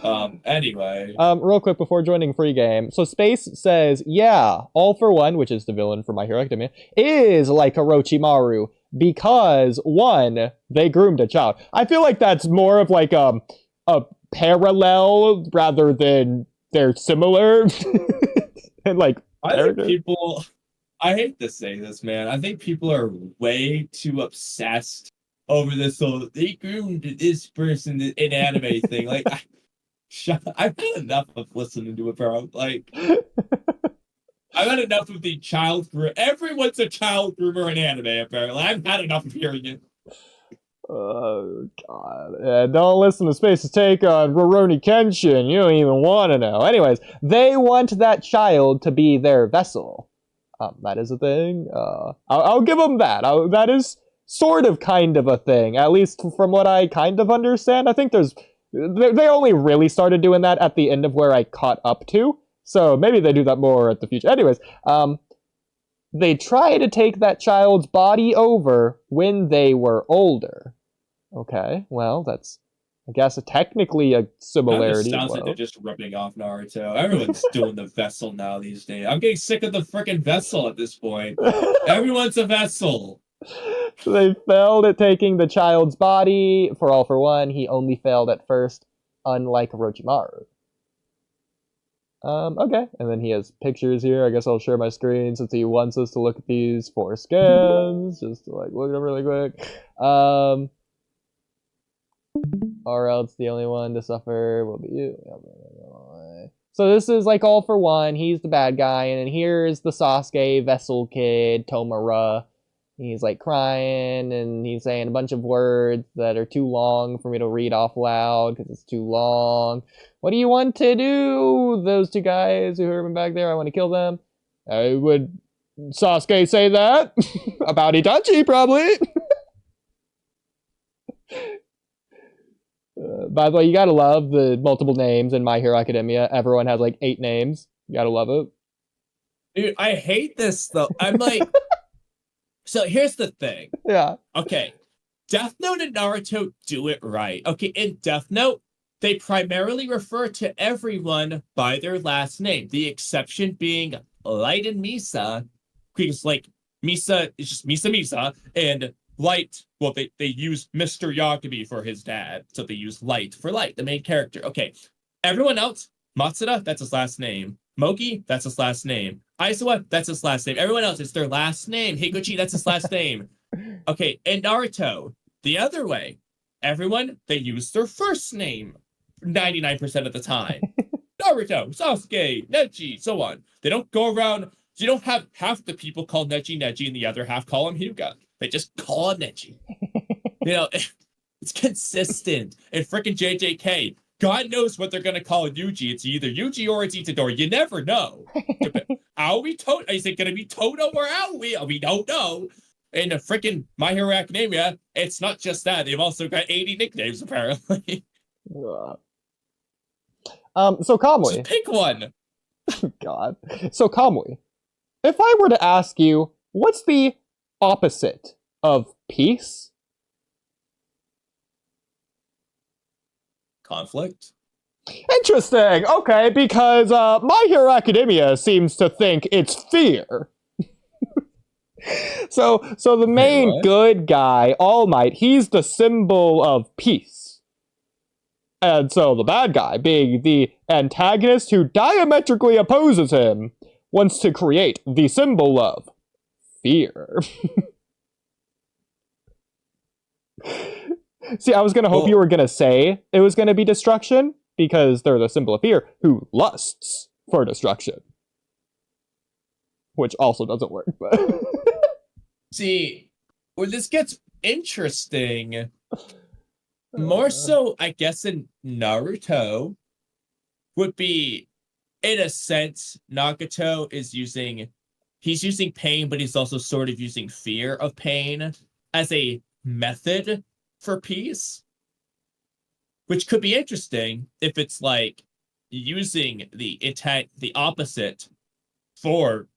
god. Anyway. Real quick before joining free game. So Space says, yeah, All for One, which is the villain for My Hero Academia, is like Orochimaru because one, they groomed a child. I feel like that's more of like a parallel rather than they're similar and like I think character. people, I hate to say this, man. I think people are way too obsessed over this whole they groomed this person in anime thing. Like, I've had enough of listening to it, bro. Like, I've had enough of the child groom. Everyone's a child groomer in anime, apparently. I've had enough of hearing it. Oh god. Yeah, don't listen to Space's take on Rurouni Kenshin. You don't even want to know. Anyways, they want that child to be their vessel. That is a thing. I'll give them that. That is sort of kind of a thing, at least from what I kind of understand. I think they only really started doing that at the end of where I caught up to. So maybe they do that more at the future. Anyways, they try to take that child's body over when they were older. Okay, well, that's, I guess, technically a similarity. Sounds like they're just ripping off Naruto. Everyone's doing the vessel now these days. I'm getting sick of the freaking vessel at this point. Everyone's a vessel. So they failed at taking the child's body. For All for One, he only failed at first, unlike Orochimaru. Okay, and then he has pictures here. I guess I'll share my screen since he wants us to look at these 4 scans, just to like look at them really quick. Or else the only one to suffer will be you. So this is like All for One. He's the bad guy, and then here's the Sasuke vessel kid, Tomura. He's like crying, and he's saying a bunch of words that are too long for me to read off loud because it's too long. What do you want to do? Those 2 guys who heard me back there, I want to kill them. Would Sasuke say that? About Itachi, probably. By the way, you gotta love the multiple names in My Hero Academia. Everyone has like 8 names. You gotta love it. Dude, I hate this though. I'm like, so here's the thing. Yeah. Okay, Death Note and Naruto do it right. Okay, in Death Note, they primarily refer to everyone by their last name. The exception being Light and Misa, because like Misa is just Misa, and Light, well, they use Mr. Yakubi for his dad, so they use Light for Light, the main character. Okay, everyone else, Matsuda, that's his last name. Mogi, that's his last name. Aizawa, that's his last name. Everyone else, it's their last name. Higuchi, that's his last name. Okay, and Naruto, the other way. Everyone, they use their first name 99% of the time. Naruto, Sasuke, Neji, so on. They don't go around, you don't have half the people call Neji Neji and the other half call him Hyuga. They just call him Neji. You know, it's consistent. And freaking JJK, God knows what they're going to call Yuji. It's either Yuji or it's Itadori. You never know. Aoi Toto, is it going to be Toto or Aoi? We don't know. In the freaking My Hero Academia, it's not just that. They've also got 80 nicknames, apparently. So Kamui. Just pick one. God. So Kamui, if I were to ask you, what's the opposite of peace? Conflict. Interesting. Okay, because My Hero Academia seems to think it's fear. So the main good guy, All Might, he's the symbol of peace. And so the bad guy, being the antagonist who diametrically opposes him, wants to create the symbol of fear. See, I was gonna hope you were gonna say it was gonna be destruction, because they're the symbol of fear, who lusts for destruction. Which also doesn't work, but... See, where this gets interesting, more so, I guess, in Naruto, would be, in a sense, Nagato is he's using pain, but he's also sort of using fear of pain as a method for peace, which could be interesting if it's like using the opposite for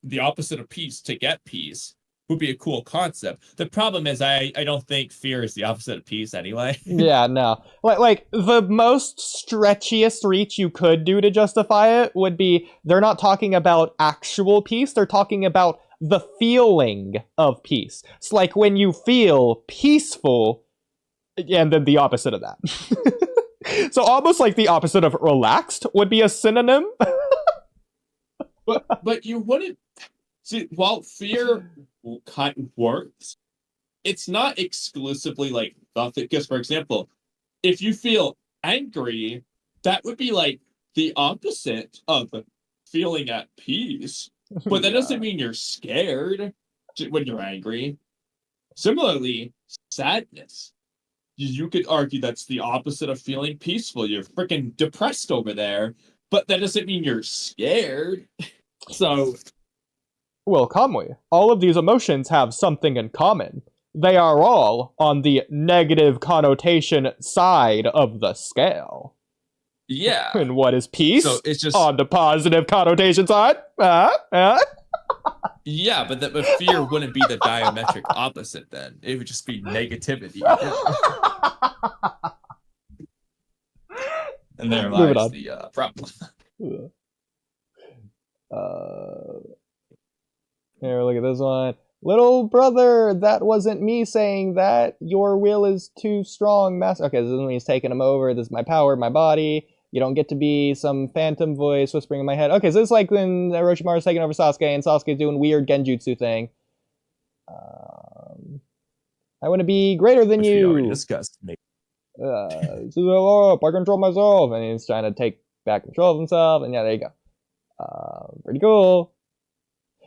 the opposite of peace to get peace. would be a cool concept. The problem is I don't think fear is the opposite of peace anyway. Yeah, no. Like the most stretchiest reach you could do to justify it would be they're not talking about actual peace, they're talking about the feeling of peace. It's like when you feel peaceful, and then the opposite of that. So almost like the opposite of relaxed would be a synonym. But you wouldn't see while fear kind of works, it's not exclusively like nothing. Because for example, if you feel angry, that would be like the opposite of feeling at peace. But that doesn't mean you're scared when you're angry. Similarly, sadness. You could argue that's the opposite of feeling peaceful. You're freaking depressed over there, but that doesn't mean you're scared. So, Well, Kamui, all of these emotions have something in common. They are all on the negative connotation side of the scale. yeah. And what is peace? So it's just on the positive connotation side? yeah, but fear wouldn't be the diametric opposite then. It would just be negativity. And there lies the problem. Here, look at this one. Little brother, that wasn't me saying that. Your will is too strong, master. Okay, this is when he's taking him over. This is my power, my body. You don't get to be some phantom voice whispering in my head. Okay, so this is like when Orochimaru's taking over Sasuke, and Sasuke's doing weird genjutsu thing. I want to be greater than you. We already discussed. This is up. I control myself. And he's trying to take back control of himself. And yeah, there you go. Pretty cool.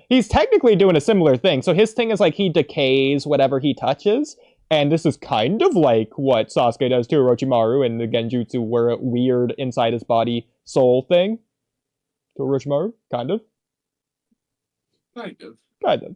He's technically doing a similar thing. So his thing is like he decays whatever he touches. And this is kind of like what Sasuke does to Orochimaru in the Genjutsu weird inside his body soul thing. To Orochimaru? Kind of. Kind of. Kind of.